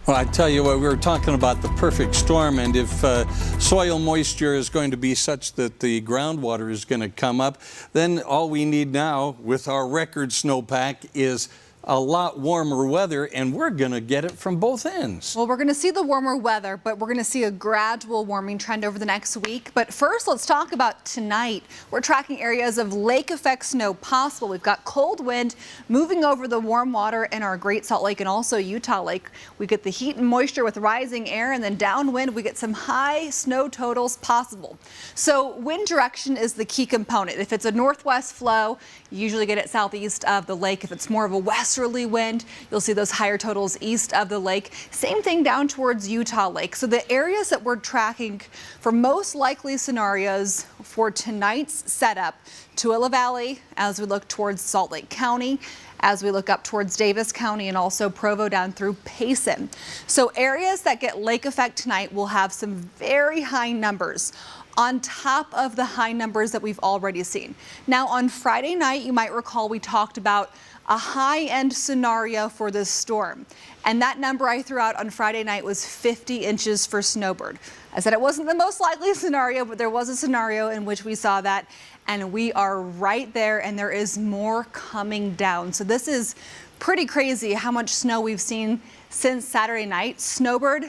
Well, I tell you what, we were talking about the perfect storm, and if soil moisture is going to be such that the groundwater is going to come up, then all we need now with our record snowpack is a lot warmer weather, and we're going to get it from both ends. Well, we're going to see the warmer weather, but we're going to see a gradual warming trend over the next week. But first, let's talk about tonight. We're tracking areas of lake effect snow possible. We've got cold wind moving over the warm water in our Great Salt Lake and also Utah Lake. We get the heat and moisture with rising air, and then downwind, we get some high snow totals possible. So wind direction is the key component. If it's a northwest flow, you usually get it southeast of the lake. If it's more of a westerly wind, you'll see those higher totals east of the lake. Same thing down towards Utah Lake. So the areas that we're tracking for most likely scenarios for tonight's setup: Tooele Valley, as we look towards Salt Lake County, as we look up towards Davis County, and also Provo down through Payson. So areas that get lake effect tonight will have some very high numbers on top of the high numbers that we've already seen. Now on Friday night, you might recall we talked about a high-end scenario for this storm. And that number I threw out on Friday night was 50 inches for Snowbird. I said it wasn't the most likely scenario, but there was a scenario in which we saw that, and we are right there, and there is more coming down. So this is pretty crazy how much snow we've seen since Saturday night. Snowbird,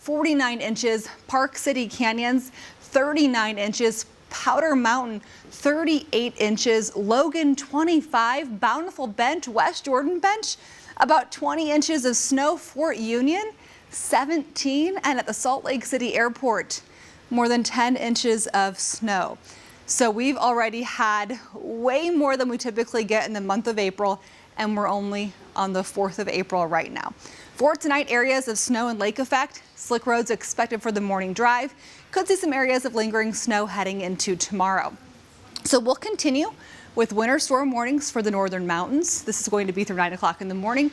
49 inches, Park City Canyons, 39 inches, Powder Mountain, 38 inches, Logan, 25, Bountiful Bench, West Jordan Bench, about 20 inches of snow, Fort Union, 17, and at the Salt Lake City Airport, more than 10 inches of snow. So we've already had way more than we typically get in the month of April, and we're only on the 4th of April right now. For tonight, areas of snow and lake effect. Slick roads expected for the morning drive. Could see some areas of lingering snow heading into tomorrow. So we'll continue with winter storm warnings for the northern mountains. This is going to be through 9 o'clock in the morning.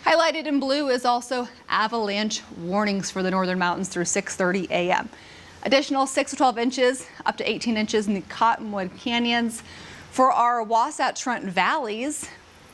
Highlighted in blue is also avalanche warnings for the northern mountains through 6:30 a.m. Additional 6 to 12 inches, up to 18 inches in the Cottonwood Canyons. For our Wasatch Front valleys,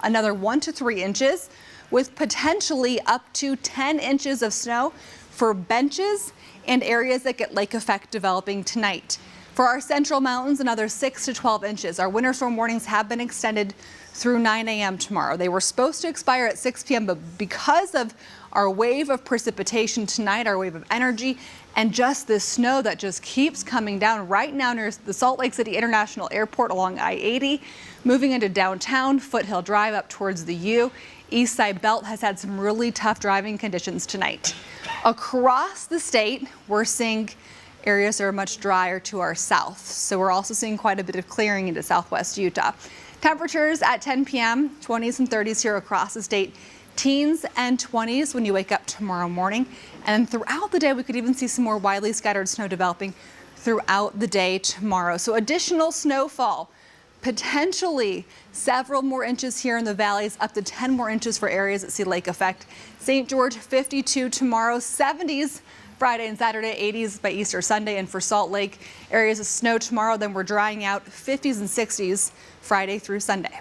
another 1 to 3 inches, with potentially up to 10 inches of snow for benches and areas that get lake effect developing tonight. For our central mountains, another 6 to 12 inches. Our winter storm warnings have been extended through 9 a.m. tomorrow. They were supposed to expire at 6 p.m., but because of our wave of precipitation tonight, our wave of energy, and just this snow that just keeps coming down right now near the Salt Lake City International Airport along I-80, moving into downtown, Foothill Drive up towards the U. East Side Belt has had some really tough driving conditions tonight. Across the state, we're seeing areas that are much drier to our south. So we're also seeing quite a bit of clearing into southwest Utah. Temperatures at 10 p.m., 20s and 30s here across the state. Teens and 20s when you wake up tomorrow morning. And throughout the day, we could even see some more widely scattered snow developing throughout the day tomorrow. So additional snowfall. Potentially several more inches here in the valleys, up to 10 more inches for areas that see lake effect. St. George, 52 tomorrow, 70s Friday and Saturday, 80s by Easter Sunday. And for Salt Lake, areas of snow tomorrow, then we're drying out, 50s and 60s Friday through Sunday.